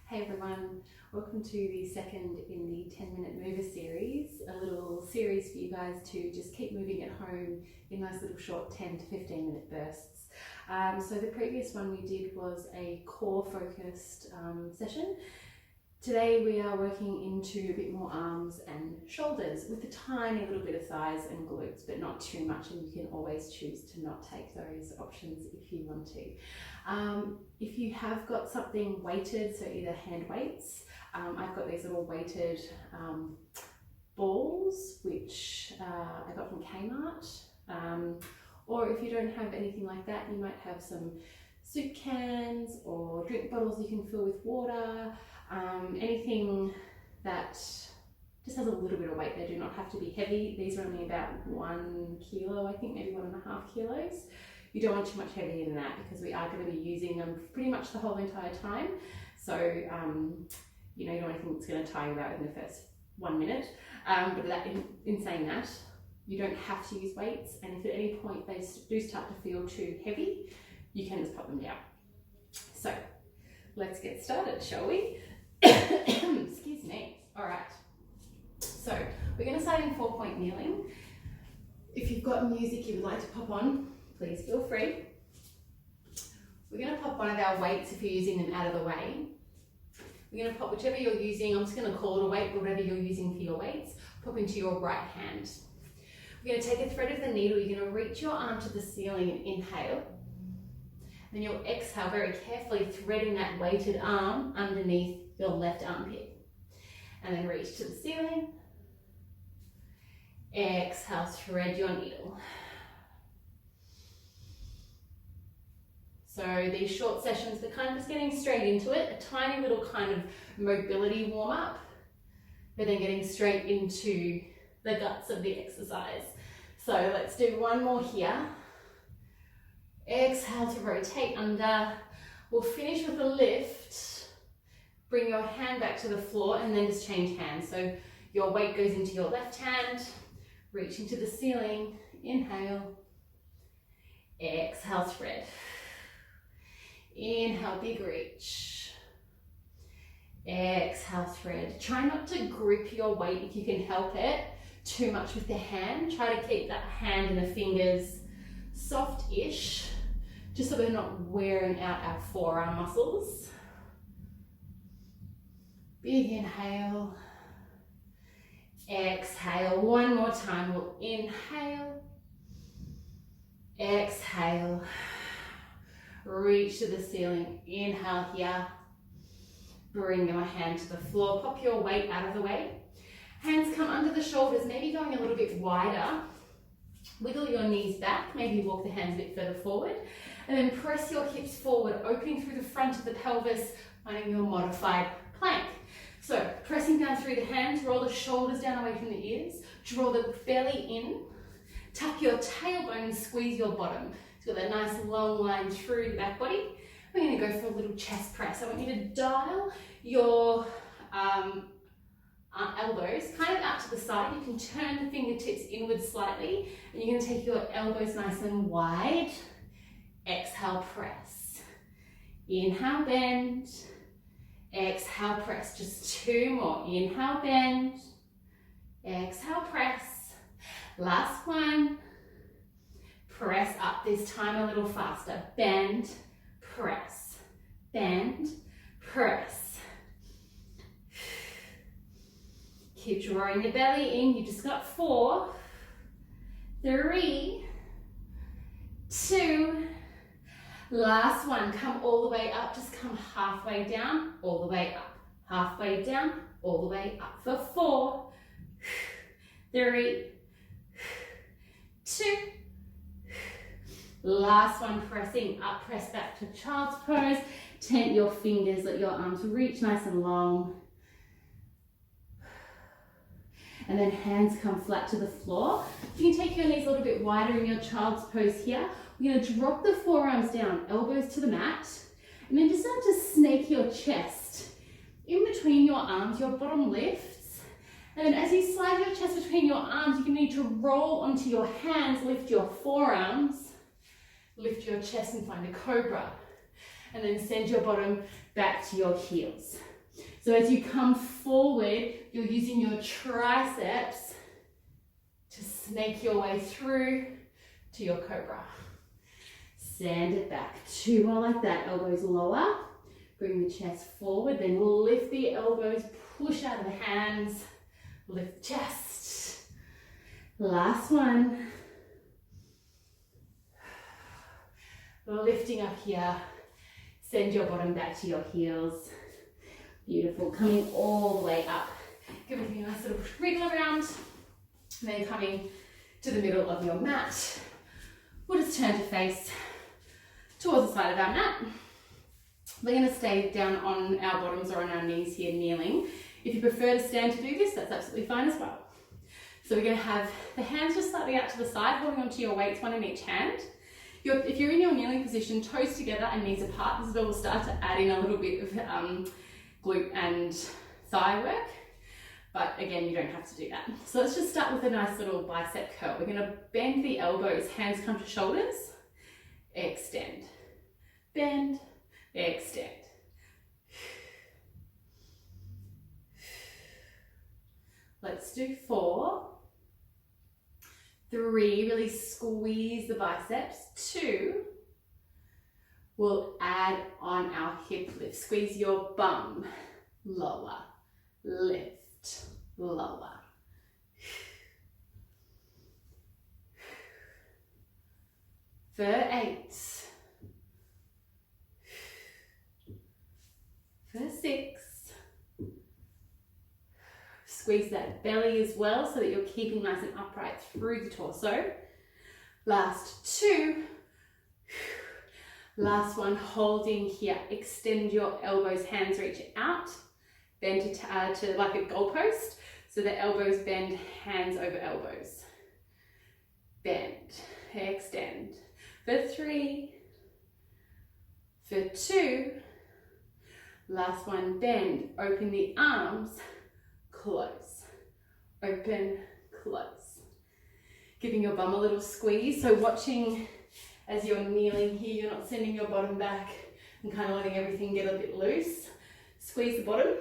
Hey everyone, welcome to the second in the 10-minute mover series, a little series for you guys to just keep moving at home in those little short 10 to 15 minute bursts. So the previous one we did was a core focused session. Today we are working into a bit more arms and shoulders with a tiny little bit of thighs and glutes, but not too much, and you can always choose to not take those options if you want to. If you have got something weighted, so either hand weights, I've got these little weighted balls which I got from Kmart, or if you don't have anything like that, you might have some soup cans or drink bottles you can fill with water. Anything that just has a little bit of weight. They do not have to be heavy. These are only about 1 kilo, I think, maybe 1.5 kilos. You don't want too much heavier than that because we are going to be using them pretty much the whole entire time. So, you don't want anything that's going to tire you out in the first 1 minute. But in saying that, you don't have to use weights, and if at any point they do start to feel too heavy, you can just pop them down. So, let's get started, shall we? Excuse me. All right. So we're going to start in 4-point kneeling. If you've got music you would like to pop on, please feel free. We're going to pop one of our weights if you're using them out of the way. We're going to pop whichever you're using. I'm just going to call it a weight, but whatever you're using for your weights, pop into your right hand. We're going to take a thread of the needle. You're going to reach your arm to the ceiling and inhale. Then you'll exhale very carefully, threading that weighted arm underneath your left armpit. And then reach to the ceiling. Exhale, thread your needle. So these short sessions, we're kind of just getting straight into it, a tiny little kind of mobility warm up, but then getting straight into the guts of the exercise. So let's do one more here. Exhale to rotate under. We'll finish with a lift. Bring your hand back to the floor and then just change hands. So your weight goes into your left hand, reaching to the ceiling. Inhale. Exhale, thread. Inhale, big reach. Exhale, thread. Try not to grip your weight if you can help it too much with the hand. Try to keep that hand and the fingers soft-ish, just so we're not wearing out our forearm muscles. Big inhale. Exhale. One more time. We'll inhale. Exhale. Reach to the ceiling. Inhale here. Bring your hand to the floor. Pop your weight out of the way. Hands come under the shoulders, maybe going a little bit wider. Wiggle your knees back. Maybe walk the hands a bit further forward. And then press your hips forward, opening through the front of the pelvis, finding your modified plank. So pressing down through the hands, roll the shoulders down away from the ears, draw the belly in, tuck your tailbone and squeeze your bottom. So you've got that nice long line through the back body. We're going to go for a little chest press. I want you to dial your elbows kind of out to the side. You can turn the fingertips inward slightly, and you're going to take your elbows nice and wide. Exhale, press. Inhale, bend. Exhale, press. Just 2 more. Inhale, bend. Exhale, press. Last one. Press up. This time a little faster. Bend, press. Bend, press. Keep drawing the belly in. You just got 4, 3, 2. Last one, come all the way up, just come halfway down, all the way up, halfway down, all the way up for 4, 3, 2. Last one, pressing up, press back to child's pose, tent your fingers, let your arms reach nice and long. And then hands come flat to the floor. You can take your knees a little bit wider in your child's pose here. We're going to drop the forearms down, elbows to the mat, and then just start to snake your chest. In between your arms, your bottom lifts, and then as you slide your chest between your arms, you're going to need to roll onto your hands, lift your forearms, lift your chest and find a cobra, and then send your bottom back to your heels. So as you come forward, you're using your triceps to snake your way through to your cobra. Sand it back, 2 more like that, elbows lower. Bring the chest forward, then lift the elbows, push out of the hands, lift the chest. Last one. Lifting up here, send your bottom back to your heels. Beautiful, coming all the way up. Give everything a nice little wriggle around, and then coming to the middle of your mat. We'll just turn to face towards the side of our mat. We're going to stay down on our bottoms or on our knees here, kneeling. If you prefer to stand to do this, that's absolutely fine as well. So we're going to have the hands just slightly out to the side, holding onto your weights, one in each hand. If you're in your kneeling position, toes together and knees apart, this is where we'll start to add in a little bit of glute and thigh work. But again, you don't have to do that. So let's just start with a nice little bicep curl. We're going to bend the elbows, hands come to shoulders, extend, bend, extend. Let's do 4, 3, really squeeze the biceps. 2, we'll add on our hip lift. Squeeze your bum, lower, lift, lower. For 8, for 6, squeeze that belly as well so that you're keeping nice and upright through the torso. Last 2, last one, holding here, extend your elbows, hands reach out, bend to like a goalpost, so the elbows bend, hands over elbows, bend, extend. For 3, for 2, last one, bend, open the arms, close, open, close. Giving your bum a little squeeze, so watching as you're kneeling here, you're not sending your bottom back and kind of letting everything get a bit loose. Squeeze the bottom,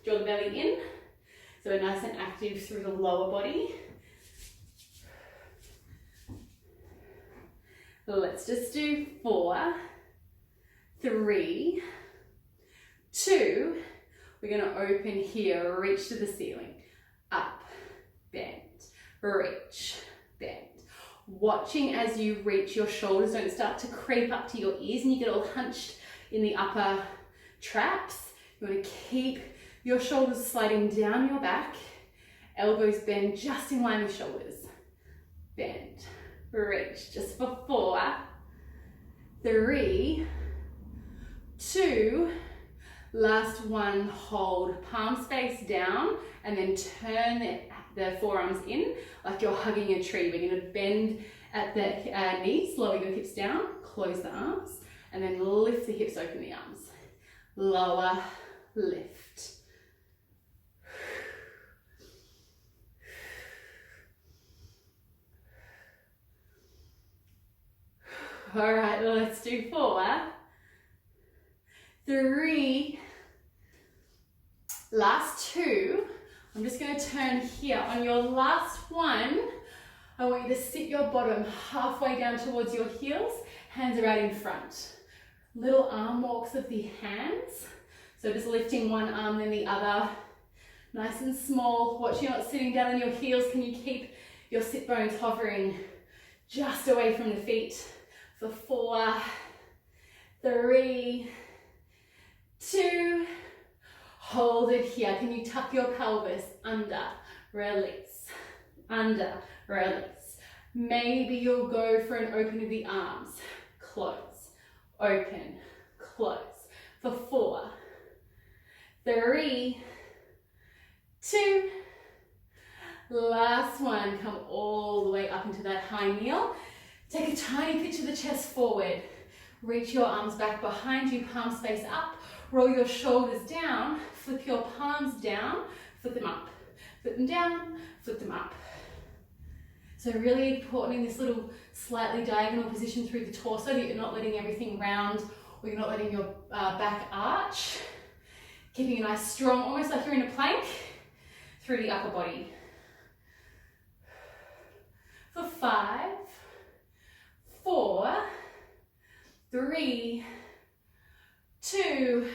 draw the belly in, so we're nice and active through the lower body. Let's just do 4, 3, 2, we're going to open here, reach to the ceiling, up, bend, reach, bend. Watching as you reach, your shoulders don't start to creep up to your ears and you get all hunched in the upper traps. You want to keep your shoulders sliding down your back, elbows bend just in line with shoulders. Bend, reach, just for 4, 3, 2, last one, hold, palms face down, and then turn the forearms in like you're hugging a tree. We're going to bend at the knees, lower your hips down, close the arms, and then lift the hips, open the arms. Lower, lift. All right, let's do 4, 3, last 2. I'm just going to turn here. On your last one, I want you to sit your bottom halfway down towards your heels, hands are out in front. Little arm walks of the hands. So just lifting one arm then the other, nice and small. Watch you're not sitting down on your heels. Can you keep your sit bones hovering just away from the feet? For 4, 3, 2, hold it here. Can you tuck your pelvis under, release, under, release. Maybe you'll go for an open of the arms, close, open, close. For 4, 3, 2, last one. Come all the way up into that high kneel. Take a tiny pitch of the chest forward. Reach your arms back behind you, palms face up. Roll your shoulders down, flip your palms down, flip them up. Flip them down, flip them up. So really important in this little slightly diagonal position through the torso that you're not letting everything round or you're not letting your back arch. Keeping a nice strong, almost like you're in a plank, through the upper body. For 5, 4, 3, 2,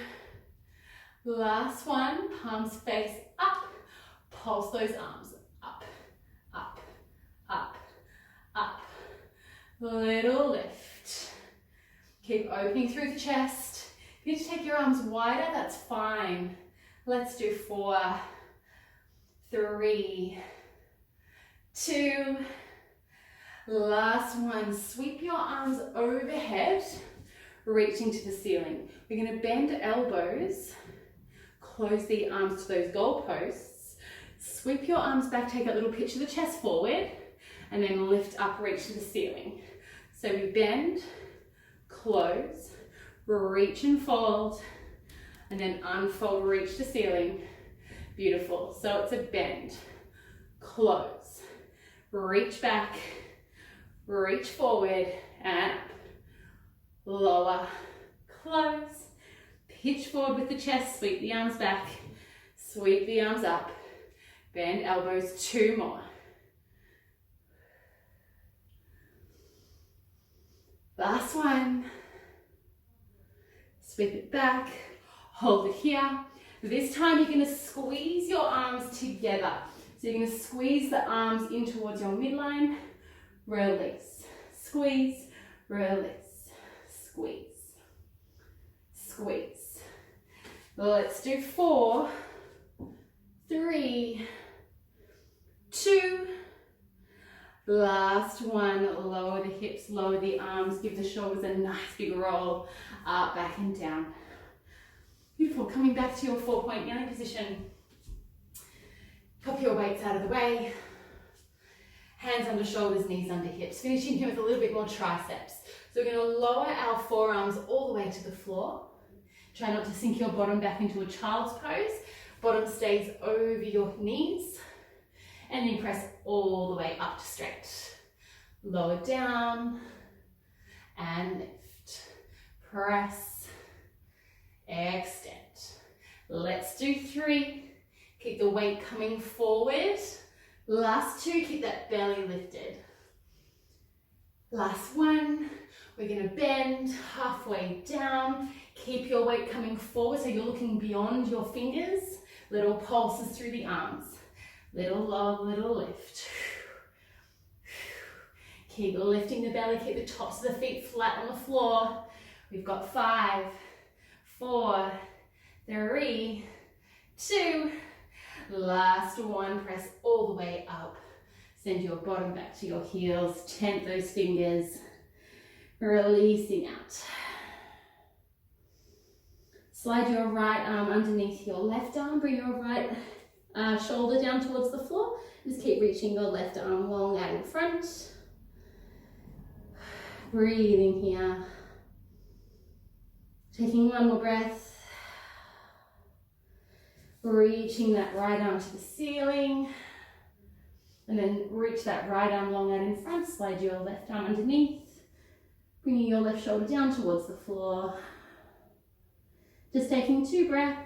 last one, palms face up, pulse those arms up, up, up, up, little lift. Keep opening through the chest. If you need to take your arms wider, that's fine. Let's do 4, 3, 2, last one. Sweep your arms overhead, reaching to the ceiling. We're going to bend elbows, close the arms to those goalposts, sweep your arms back, take a little pitch of the chest forward, and then lift up, reach to the ceiling. So we bend, close, reach and fold, and then unfold, reach to ceiling. Beautiful. So it's a bend, close, reach back, reach forward, and up, lower, close, pitch forward with the chest, sweep the arms back, sweep the arms up, bend elbows, 2 more. Last one. Sweep it back, hold it here. This time you're going to squeeze your arms together. So you're going to squeeze the arms in towards your midline, release, squeeze, release, squeeze, squeeze. Let's do 4, 3, 2, last one. Lower the hips, lower the arms, give the shoulders a nice big roll, up, back and down. Beautiful. Coming back to your 4-point kneeling position. Pop your weights out of the way. Hands under shoulders, knees under hips. Finishing here with a little bit more triceps. So we're going to lower our forearms all the way to the floor. Try not to sink your bottom back into a child's pose. Bottom stays over your knees. And then press all the way up to straight. Lower down and lift. Press, extend. Let's do 3. Keep the weight coming forward. Last 2, keep that belly lifted. Last 1, we're going to bend halfway down. Keep your weight coming forward so you're looking beyond your fingers. Little pulses through the arms. Little lower, little lift. Keep lifting the belly, keep the tops of the feet flat on the floor. We've got 5, 4, 3, 2, last 1, press all the way up. Send your bottom back to your heels, tent those fingers, releasing out. Slide your right arm underneath your left arm, bring your right shoulder down towards the floor. Just keep reaching your left arm long out in front. Breathing here. Taking 1 more breath. Reaching that right arm to the ceiling. And then reach that right arm long out in front. Slide your left arm underneath. Bringing your left shoulder down towards the floor. Just taking 2 breaths.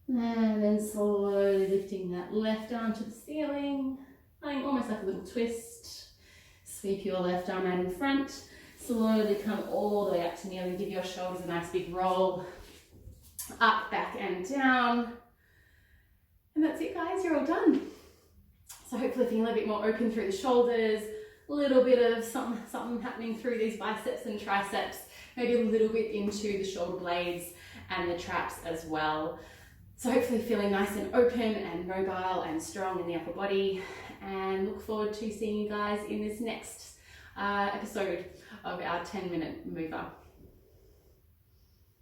And then slowly lifting that left arm to the ceiling. Almost like a little twist. Sweep your left arm out in front. Slowly come all the way up to kneeling. Give your shoulders a nice big roll. Up, back and down. And that's it, guys. You're all done. So hopefully feeling a little bit more open through the shoulders. A little bit of something happening through these biceps and triceps. Maybe a little bit into the shoulder blades and the traps as well. So hopefully feeling nice and open and mobile and strong in the upper body. And look forward to seeing you guys in this next episode of our 10-minute mover.